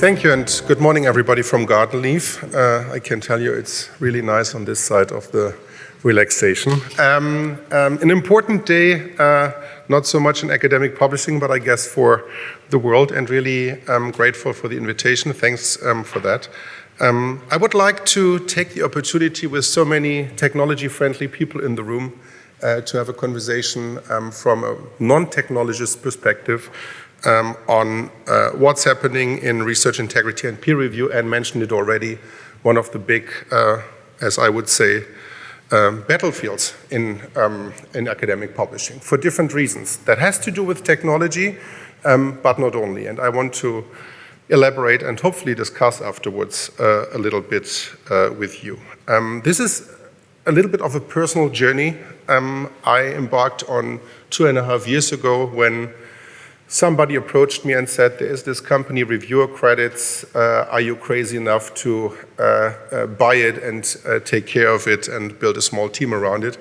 Thank you, and good morning, everybody from garden leave. I can tell you it's really nice on this side of the relaxation. An important day, not so much in academic publishing, but I guess for the world, and really grateful for the invitation. Thanks for that. I would like to take the opportunity with so many technology-friendly people in the room to have a conversation from a non-technologist perspective on what's happening in research integrity and peer review, and mentioned it already, one of the big, as I would say, battlefields in academic publishing for different reasons. That has to do with technology, but not only. And I want to elaborate and hopefully discuss afterwards a little bit with you. This is a little bit of a personal journey I embarked on 2.5 years ago when somebody approached me and said, there is this company, Reviewer Credits, are you crazy enough to buy it and take care of it and build a small team around it?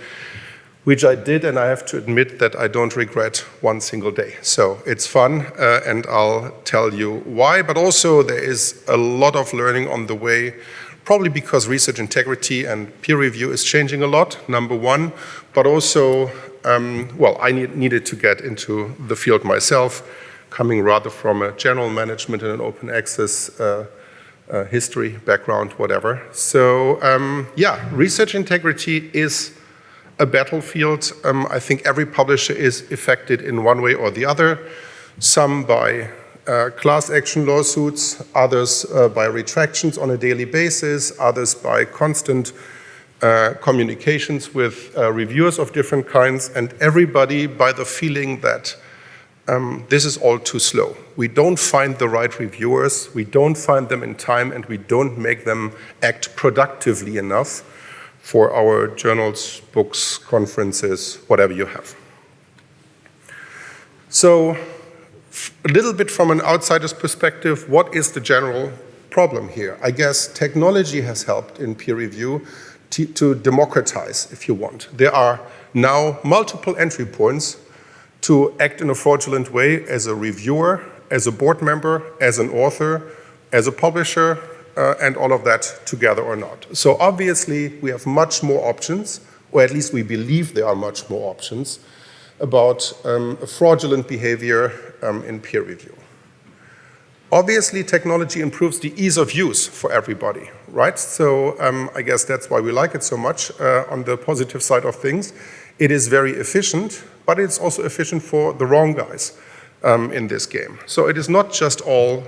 Which I did, and I have to admit that I don't regret one single day. So it's fun, and I'll tell you why, but also there is a lot of learning on the way, probably because research integrity and peer review is changing a lot, number one, but also I needed to get into the field myself, coming rather from a general management and an open access history background, whatever. So research integrity is a battlefield. I think every publisher is affected in one way or the other, some by class action lawsuits, others by retractions on a daily basis, others by constant communications with reviewers of different kinds, and everybody by the feeling that this is all too slow. We don't find the right reviewers, we don't find them in time, and we don't make them act productively enough for our journals, books, conferences, whatever you have. So, a little bit from an outsider's perspective, what is the general problem here? I guess technology has helped in peer review to democratize, if you want. There are now multiple entry points to act in a fraudulent way as a reviewer, as a board member, as an author, as a publisher, and all of that together or not. So obviously we have much more options, or at least we believe there are much more options about fraudulent behavior in peer review. Obviously, technology improves the ease of use for everybody, right? So I guess that's why we like it so much on the positive side of things. It is very efficient, but it's also efficient for the wrong guys in this game. So it is not just all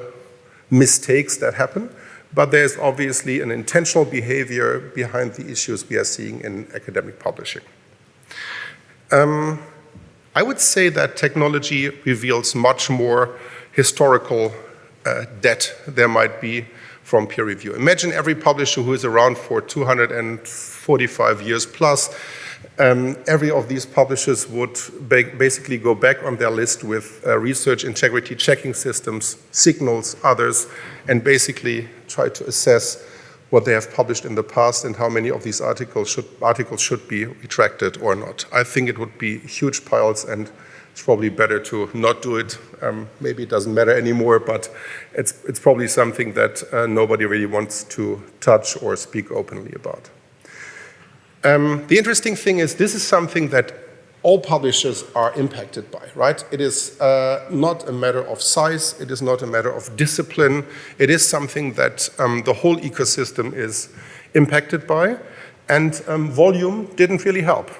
mistakes that happen, but there's obviously an intentional behavior behind the issues we are seeing in academic publishing. I would say that technology reveals much more historical debt there might be from peer review. Imagine every publisher who is around for 245 years plus. Every of these publishers would basically go back on their list with research integrity checking systems, signals, others, and basically try to assess what they have published in the past and how many of these articles should be retracted or not. I think it would be huge piles, and it's probably better to not do it. Maybe it doesn't matter anymore, but it's probably something that nobody really wants to touch or speak openly about. The interesting thing is this is something that all publishers are impacted by, right? It is not a matter of size, it is not a matter of discipline, it is something that the whole ecosystem is impacted by, and volume didn't really help.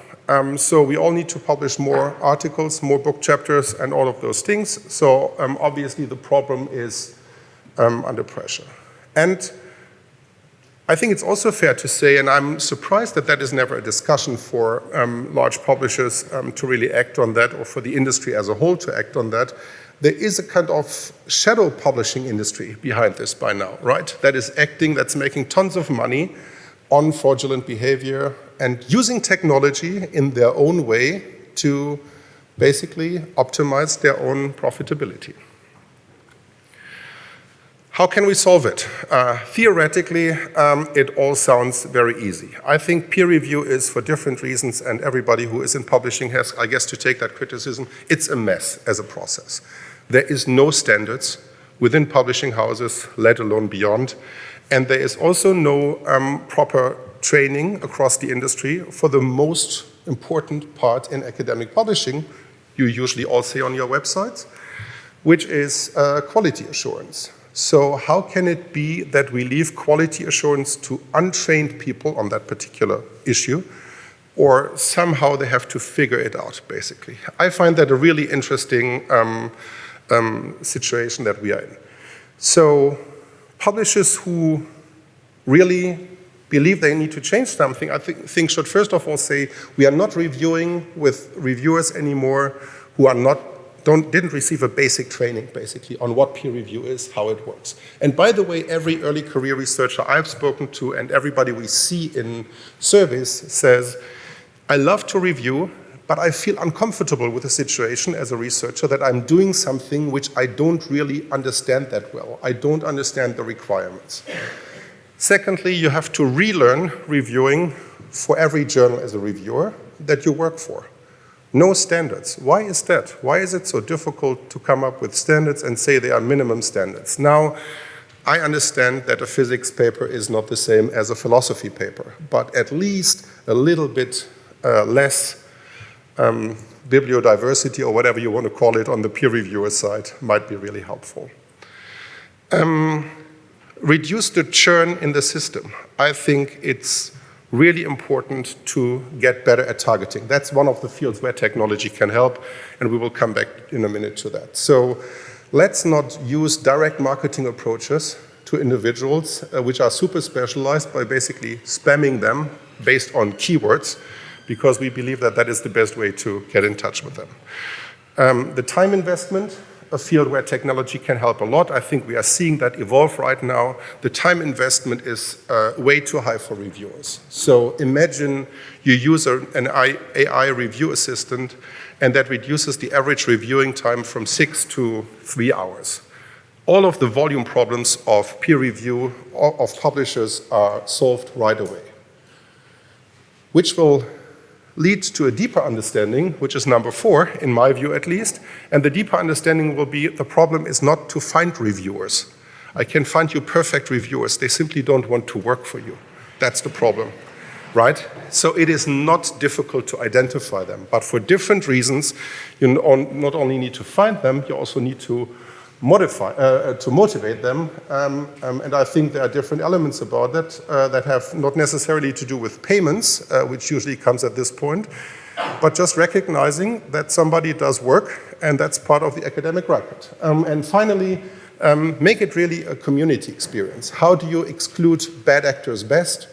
So we all need to publish more articles, more book chapters, and all of those things. So obviously the problem is under pressure. And I think it's also fair to say, and I'm surprised that that is never a discussion for large publishers to really act on that, or for the industry as a whole to act on that, there is a kind of shadow publishing industry behind this by now, right? That is acting, that's making tons of money on fraudulent behavior and using technology in their own way to basically optimize their own profitability. How can we solve it? Theoretically, it all sounds very easy. I think peer review is for different reasons, and everybody who is in publishing has, I guess, to take that criticism. It's a mess as a process. There is no standards within publishing houses, let alone beyond. And there is also no proper training across the industry for the most important part in academic publishing, you usually all say on your websites, which is quality assurance. So how can it be that we leave quality assurance to untrained people on that particular issue, or somehow they have to figure it out, basically? I find that a really interesting situation that we are in. So publishers who really believe they need to change something, I think should first of all say, we are not reviewing with reviewers anymore who are didn't receive a basic training, basically, on what peer review is, how it works. And by the way, every early career researcher I've spoken to and everybody we see in surveys says, I love to review, but I feel uncomfortable with the situation as a researcher that I'm doing something which I don't really understand that well. I don't understand the requirements. Secondly, you have to relearn reviewing for every journal as a reviewer that you work for. No standards. Why is that? Why is it so difficult to come up with standards and say they are minimum standards? Now, I understand that a physics paper is not the same as a philosophy paper, but at least a little bit less bibliodiversity, or whatever you want to call it, on the peer reviewer side might be really helpful. Reduce the churn in the system. I think it's really important to get better at targeting. That's one of the fields where technology can help, and we will come back in a minute to that. So let's not use direct marketing approaches to individuals which are super specialized by basically spamming them based on keywords, because we believe that that is the best way to get in touch with them. The time investment, a field where technology can help a lot. I think we are seeing that evolve right now. The time investment is way too high for reviewers. So imagine you use an AI review assistant, and that reduces the average reviewing time from 6 to 3 hours. All of the volume problems of peer review of publishers are solved right away, which will lead to a deeper understanding, which is number 4, in my view at least. And the deeper understanding will be, the problem is not to find reviewers. I can find you perfect reviewers. They simply don't want to work for you. That's the problem, right? So it is not difficult to identify them. But for different reasons, you not only need to find them, you also need to motivate them. And I think there are different elements about that that have not necessarily to do with payments, which usually comes at this point, but just recognizing that somebody does work, and that's part of the academic record. And finally, make it really a community experience. How do you exclude bad actors best?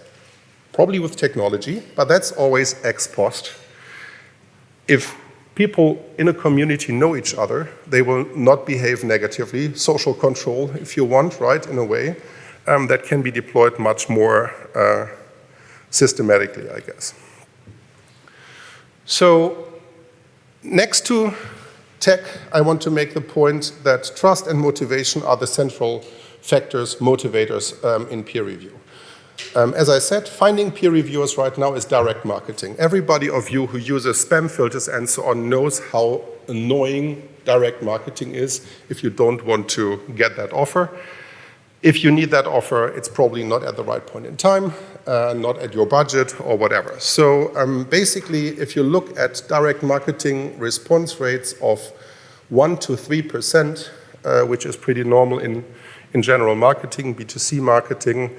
Probably with technology, but that's always ex post. If people in a community know each other, they will not behave negatively. Social control, if you want, right, in a way, that can be deployed much more systematically, I guess. So next to tech, I want to make the point that trust and motivation are the central factors, motivators in peer review. As I said, finding peer reviewers right now is direct marketing. Everybody of you who uses spam filters and so on knows how annoying direct marketing is if you don't want to get that offer. If you need that offer, it's probably not at the right point in time, not at your budget or whatever. So basically, if you look at direct marketing response rates of 1 to 3%, which is pretty normal in general marketing, B2C marketing,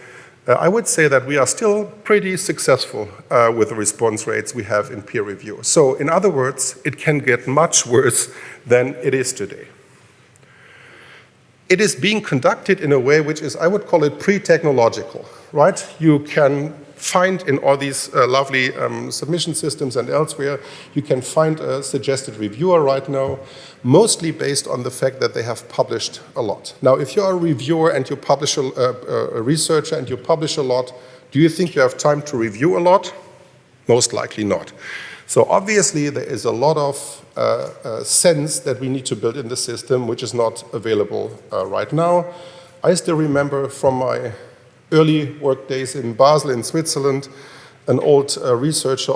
I would say that we are still pretty successful with the response rates we have in peer review. So in other words, it can get much worse than it is today. It is being conducted in a way which is, I would call it pre-technological, right? You can find in all these lovely submission systems and elsewhere, you can find a suggested reviewer right now, mostly based on the fact that they have published a lot. Now, if you're a reviewer and you publish a researcher and you publish a lot, do you think you have time to review a lot? Most likely not. So obviously, there is a lot of sense that we need to build in the system, which is not available right now. I still remember from my early work days in Basel in Switzerland, an old researcher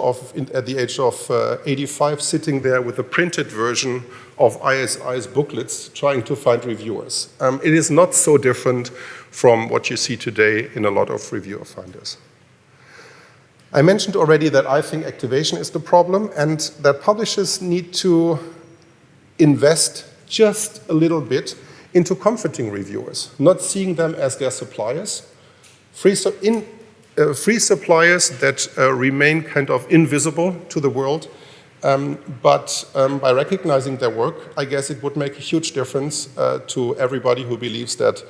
at the age of 85 sitting there with a printed version of ISI's booklets trying to find reviewers. It is not so different from what you see today in a lot of reviewer finders. I mentioned already that I think activation is the problem and that publishers need to invest just a little bit into comforting reviewers, not seeing them as their suppliers, free suppliers that remain kind of invisible to the world, but by recognizing their work, I guess it would make a huge difference to everybody who believes that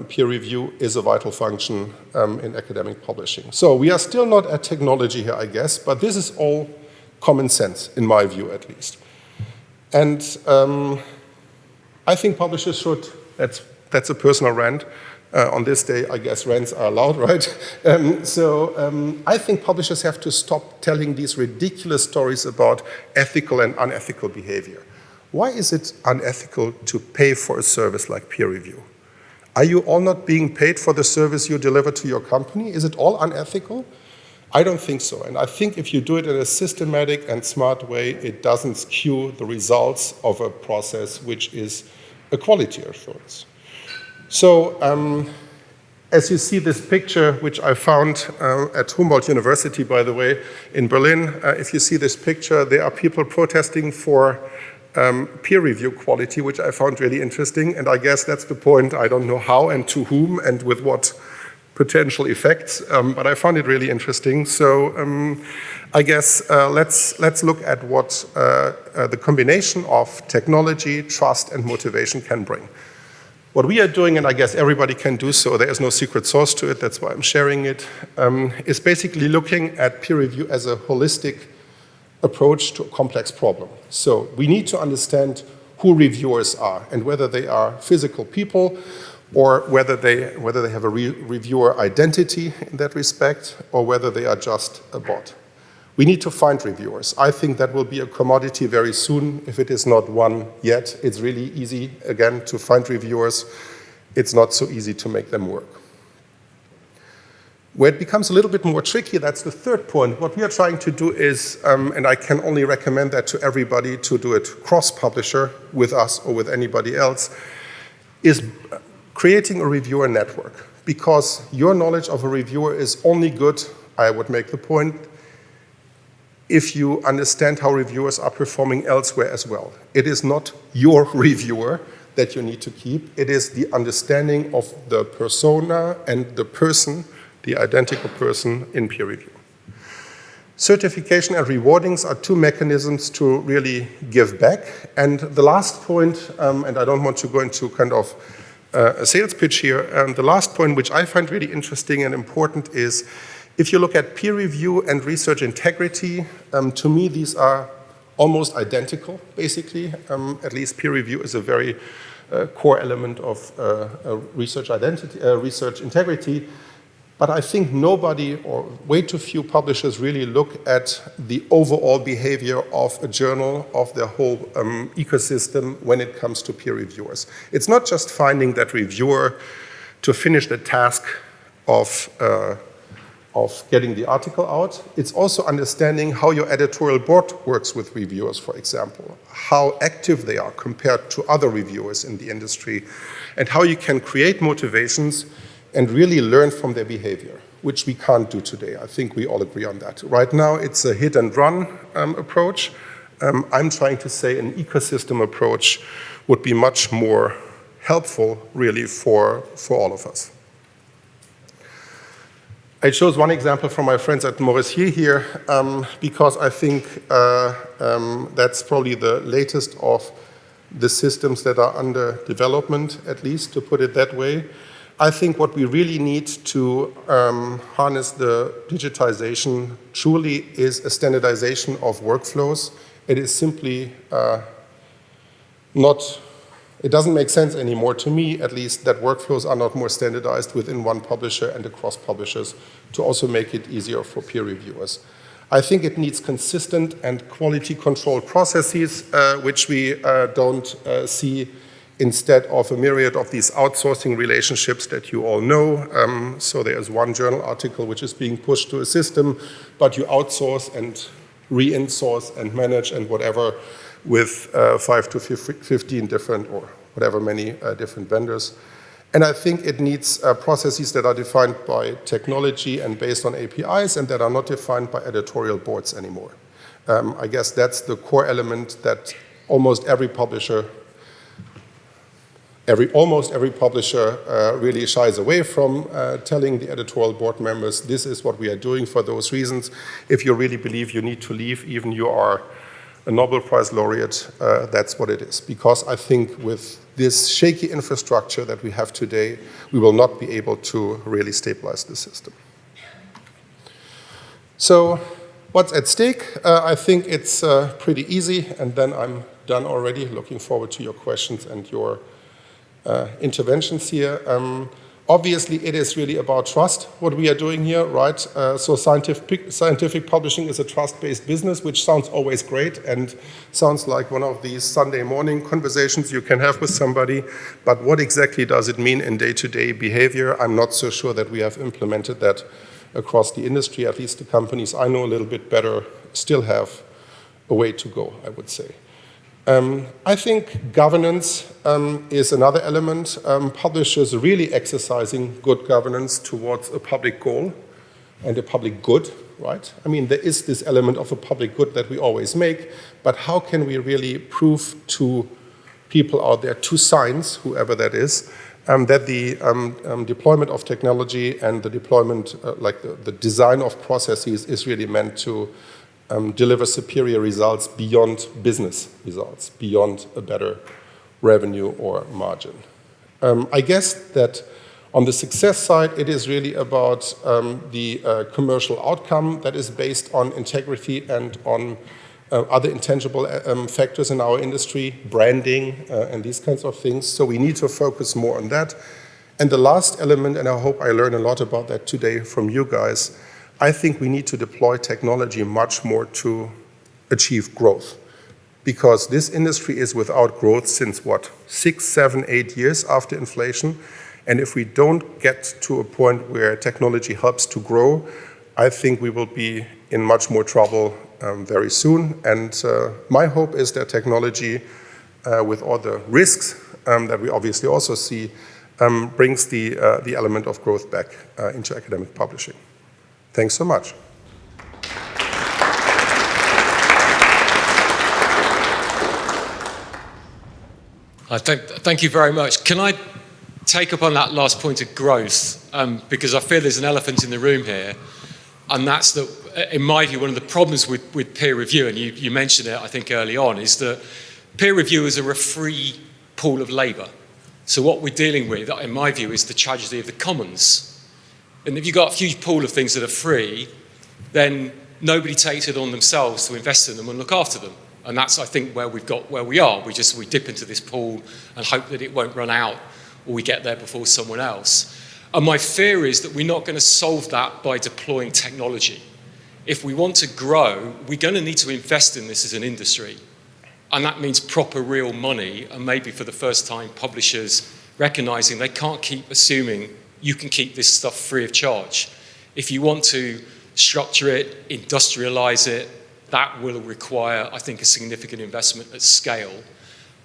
peer review is a vital function in academic publishing. So we are still not at technology here, I guess, but this is all common sense, in my view at least. And I think publishers should, that's a personal rant, on this day, I guess rants are allowed, right? I think publishers have to stop telling these ridiculous stories about ethical and unethical behavior. Why is it unethical to pay for a service like peer review? Are you all not being paid for the service you deliver to your company? Is it all unethical? I don't think so. And I think if you do it in a systematic and smart way, it doesn't skew the results of a process which is a quality assurance. So as you see this picture, which I found at Humboldt University, by the way, in Berlin, if you see this picture, there are people protesting for peer review quality, which I found really interesting. And I guess that's the point. I don't know how and to whom and with what potential effects, but I found it really interesting. So I guess let's look at what the combination of technology, trust, and motivation can bring. What we are doing, and I guess everybody can do so, there is no secret sauce to it, that's why I'm sharing it, is basically looking at peer review as a holistic approach to a complex problem. So we need to understand who reviewers are and whether they are physical people or whether they have a reviewer identity in that respect or whether they are just a bot. We need to find reviewers. I think that will be a commodity very soon. If it is not one yet, it's really easy, again, to find reviewers. It's not so easy to make them work. Where it becomes a little bit more tricky, that's the third point. What we are trying to do is, and I can only recommend that to everybody to do it cross-publisher with us or with anybody else, is creating a reviewer network. Because your knowledge of a reviewer is only good, I would make the point, if you understand how reviewers are performing elsewhere as well. It is not your reviewer that you need to keep. It is the understanding of the persona and the person, the identical person in peer review. Certification and rewardings are two mechanisms to really give back. And the last point, and I don't want to go into kind of a sales pitch here, the last point which I find really interesting and important is if you look at peer review and research integrity, to me these are almost identical, basically. At least peer review is a very core element of research integrity. But I think nobody or way too few publishers really look at the overall behavior of a journal, of the whole ecosystem when it comes to peer reviewers. It's not just finding that reviewer to finish the task of getting the article out. It's also understanding how your editorial board works with reviewers, for example, how active they are compared to other reviewers in the industry, and how you can create motivations and really learn from their behavior, which we can't do today. I think we all agree on that. Right now, it's a hit and run approach. I'm trying to say an ecosystem approach would be much more helpful, really, for all of us. I chose one example from my friends at Maurissier here because I think that's probably the latest of the systems that are under development, at least, to put it that way. I think what we really need to harness the digitization truly is a standardization of workflows. It is simply it doesn't make sense anymore, to me at least, that workflows are not more standardized within one publisher and across publishers to also make it easier for peer reviewers. I think it needs consistent and quality control processes, which we don't see instead of a myriad of these outsourcing relationships that you all know. So there's one journal article which is being pushed to a system, but you outsource and re-insource and manage and whatever with 5 to 15 different or whatever many different vendors. And I think it needs processes that are defined by technology and based on APIs and that are not defined by editorial boards anymore. I guess that's the core element that almost every publisher really shies away from, telling the editorial board members, this is what we are doing for those reasons. If you really believe you need to leave, even you are a Nobel Prize laureate, that's what it is. Because I think with this shaky infrastructure that we have today, we will not be able to really stabilize the system. So what's at stake? I think it's pretty easy, and then I'm done already. Looking forward to your questions and your interventions here. Obviously, it is really about trust, what we are doing here, right? So scientific publishing is a trust-based business, which sounds always great and sounds like one of these Sunday morning conversations you can have with somebody. But what exactly does it mean in day-to-day behavior? I'm not so sure that we have implemented that across the industry. At least the companies I know a little bit better still have a way to go, I would say. I think governance is another element. Publishers really exercising good governance towards a public goal and a public good, right? I mean, there is this element of a public good that we always make, but how can we really prove to people out there, to science, whoever that is, that the deployment of technology and the deployment, like the design of processes is really meant to deliver superior results beyond business results, beyond a better revenue or margin. I guess that on the success side, it is really about the commercial outcome that is based on integrity and on other intangible factors in our industry, branding and these kinds of things. So we need to focus more on that. And the last element, and I hope I learn a lot about that today from you guys, I think we need to deploy technology much more to achieve growth. Because this industry is without growth since, what, 6, 7, 8 years after inflation? And if we don't get to a point where technology helps to grow, I think we will be in much more trouble very soon. And my hope is that technology, with all the risks that we obviously also see, brings the element of growth back into academic publishing. Thanks so much. Thank you very much. Can I take up on that last point of growth? Because I feel there's an elephant in the room here, and that's that, in my view, one of the problems with peer review, and you mentioned it, I think, early on, is that peer reviewers are a free pool of labour. So what we're dealing with, in my view, is the tragedy of the commons. And if you've got a huge pool of things that are free, then nobody takes it on themselves to invest in them and look after them. And that's, I think, where we are. We dip into this pool and hope that it won't run out or we get there before someone else. And my fear is that we're not going to solve that by deploying technology. If we want to grow, we're going to need to invest in this as an industry. And that means proper real money, and maybe for the first time publishers recognizing they can't keep assuming you can keep this stuff free of charge. If you want to structure it, industrialize it, that will require, I think, a significant investment at scale,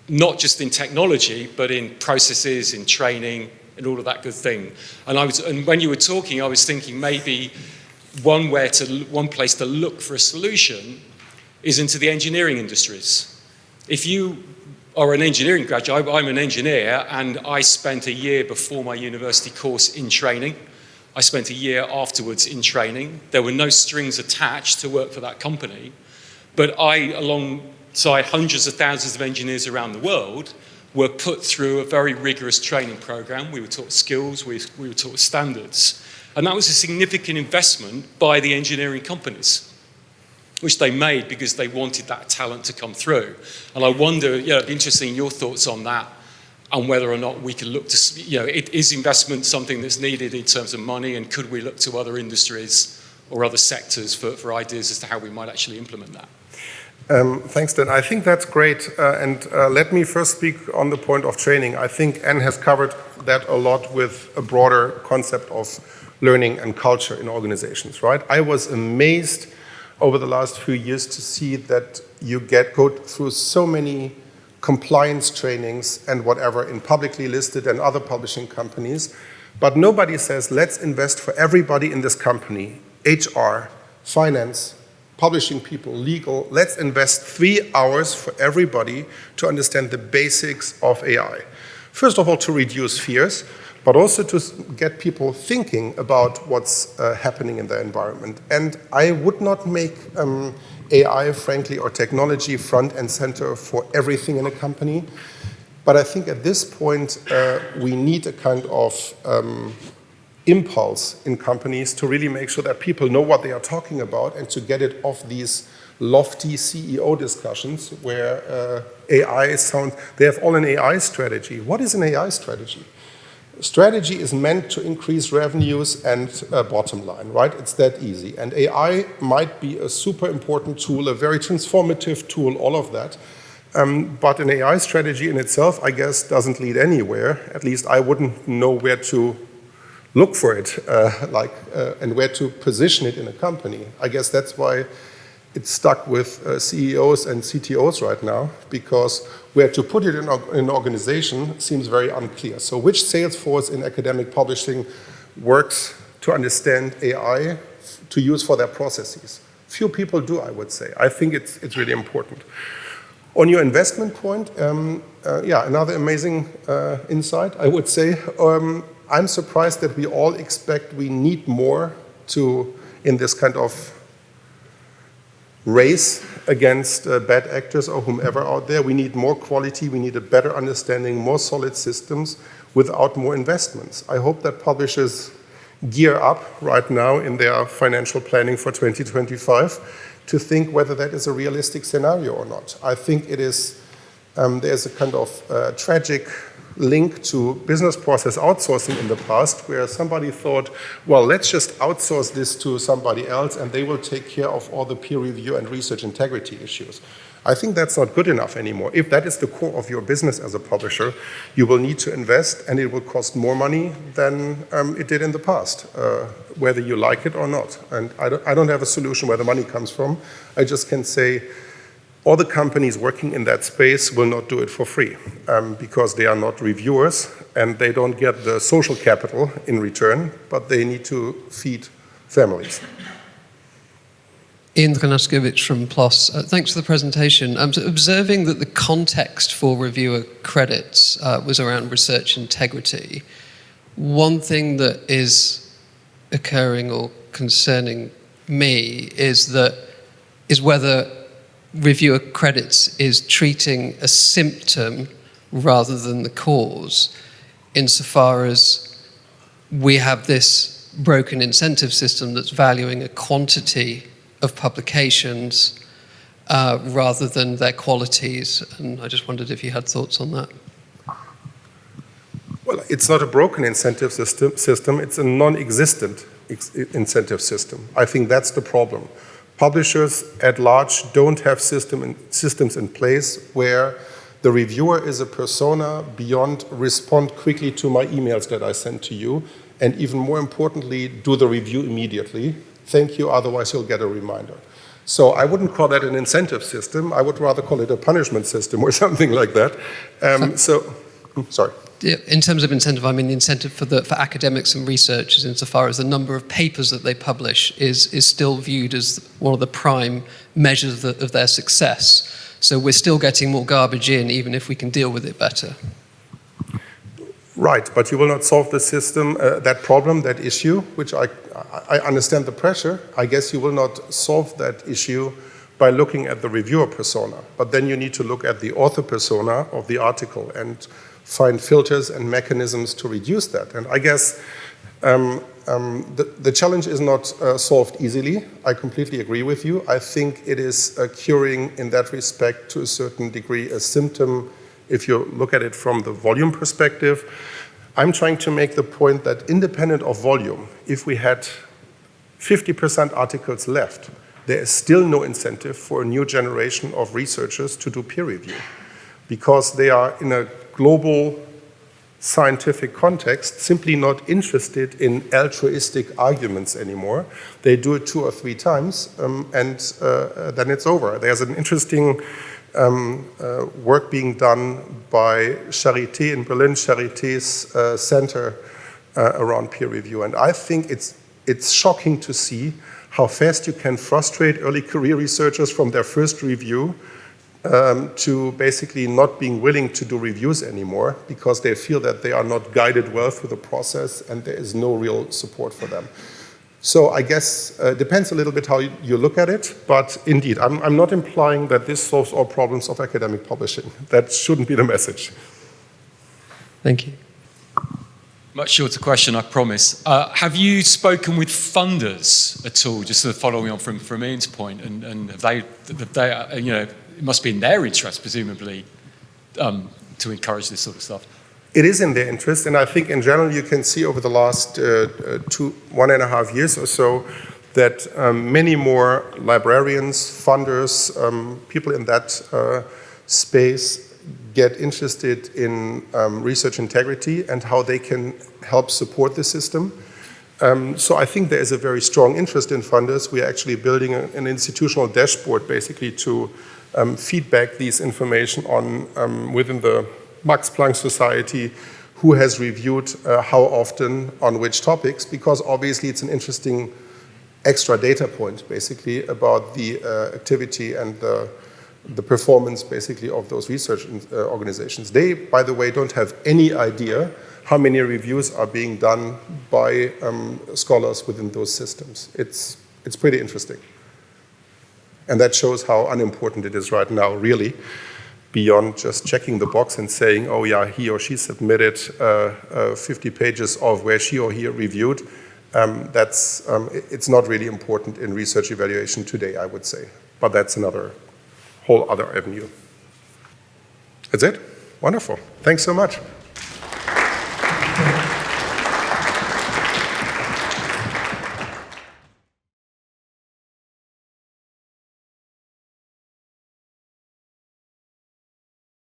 not just in technology, but in processes, in training, and all of that good thing. And when you were talking, I was thinking maybe one place to look for a solution is into the engineering industries. If you are an engineering graduate, I'm an engineer, and I spent a year before my university course in training. I spent a year afterwards in training. There were no strings attached to work for that company, but I, alongside hundreds of thousands of engineers around the world, were put through a very rigorous training program. We were taught skills, we were taught standards, and that was a significant investment by the engineering companies, which they made because they wanted that talent to come through. And I wonder, it'd be interesting in your thoughts on that, and whether or not we can look to, is investment something that's needed in terms of money, and could we look to other industries or other sectors for ideas as to how we might actually implement that? Thanks, Dan. I think that's great. Let me first speak on the point of training. I think Anne has covered that a lot with a broader concept of learning and culture in organizations, right? I was amazed over the last few years to see that you go through so many compliance trainings and whatever in publicly listed and other publishing companies, but nobody says, let's invest for everybody in this company, HR, finance, publishing people, legal, let's invest 3 hours for everybody to understand the basics of AI. First of all, to reduce fears, but also to get people thinking about what's happening in their environment. And I would not make AI, frankly, or technology front and center for everything in a company. But I think at this point, we need a kind of impulse in companies to really make sure that people know what they are talking about and to get it off these lofty CEO discussions where AI sounds, they have all an AI strategy. What is an AI strategy? Strategy is meant to increase revenues and bottom line, right? It's that easy. And AI might be a super important tool, a very transformative tool, all of that. But an AI strategy in itself, I guess, doesn't lead anywhere. At least I wouldn't know where to look for it, and where to position it in a company. I guess that's why it's stuck with CEOs and CTOs right now, because where to put it in an organization seems very unclear. So which sales force in academic publishing works to understand AI to use for their processes? Few people do, I would say. I think it's really important. On your investment point, another amazing insight, I would say. I'm surprised that we all expect we need more in this kind of race against bad actors or whomever out there. We need more quality, we need a better understanding, more solid systems without more investments. I hope that publishers gear up right now in their financial planning for 2025 to think whether that is a realistic scenario or not. I think it is, there's a kind of tragic link to business process outsourcing in the past, where somebody thought, well, let's just outsource this to somebody else and they will take care of all the peer review and research integrity issues. I think that's not good enough anymore. If that is the core of your business as a publisher, you will need to invest and it will cost more money than it did in the past, whether you like it or not. And I don't have a solution where the money comes from. I just can say, all the companies working in that space will not do it for free because they are not reviewers and they don't get the social capital in return, but they need to feed families. Ian Dranaskowicz from PLOS. Thanks for the presentation. I'm observing that the context for reviewer credits was around research integrity. One thing that is occurring or concerning me is whether reviewer credits is treating a symptom rather than the cause, insofar as we have this broken incentive system that's valuing a quantity of publications rather than their qualities. And I just wondered if you had thoughts on that. Well, it's not a broken incentive system, it's a non-existent incentive system. I think that's the problem. Publishers at large don't have systems in place where the reviewer is a persona beyond respond quickly to my emails that I send to you, and even more importantly, do the review immediately. Thank you, otherwise you'll get a reminder. So I wouldn't call that an incentive system. I would rather call it a punishment system or something like that. Sorry. In terms of incentive, I mean the incentive for academics and researchers, insofar as the number of papers that they publish is still viewed as one of the prime measures of their success. So we're still getting more garbage in, even if we can deal with it better. Right, but you will not solve the system, that problem, that issue, which I understand the pressure. I guess you will not solve that issue by looking at the reviewer persona, but then you need to look at the author persona of the article and find filters and mechanisms to reduce that. And I guess the challenge is not solved easily. I completely agree with you. I think it is curing, in that respect, to a certain degree, a symptom, if you look at it from the volume perspective. I'm trying to make the point that independent of volume, if we had 50% articles left, there is still no incentive for a new generation of researchers to do peer review, because they are in a global scientific context simply not interested in altruistic arguments anymore. They do it 2 or 3 times, and then it's over. There's an interesting work being done by Charité in Berlin, Charité's center around peer review. And I think it's shocking to see how fast you can frustrate early career researchers from their first review to basically not being willing to do reviews anymore because they feel that they are not guided well through the process and there is no real support for them. So I guess it depends a little bit how you look at it, but indeed, I'm not implying that this solves all problems of academic publishing. That shouldn't be the message. Thank you. Much shorter question, I promise. Have you spoken with funders at all, just sort of following on from Ian's point, and have they you know, it must be in their interest, presumably, to encourage this sort of stuff? It is in their interest, and I think in general you can see over the last 1.5 years or so that many more librarians, funders, people in that space get interested in research integrity and how they can help support the system. So I think there is a very strong interest in funders. We are actually building an institutional dashboard basically to feedback these information on within the Max Planck Society, who has reviewed how often on which topics, because obviously it's an interesting extra data point basically about the activity and the performance basically of those research organizations. They, by the way, don't have any idea how many reviews are being done by scholars within those systems. It's pretty interesting. And that shows how unimportant it is right now, really, beyond just checking the box and saying, oh yeah, he or she submitted 50 pages of where she or he reviewed. It's not really important in research evaluation today, I would say. But that's another whole other avenue. That's it? Wonderful. Thanks so much.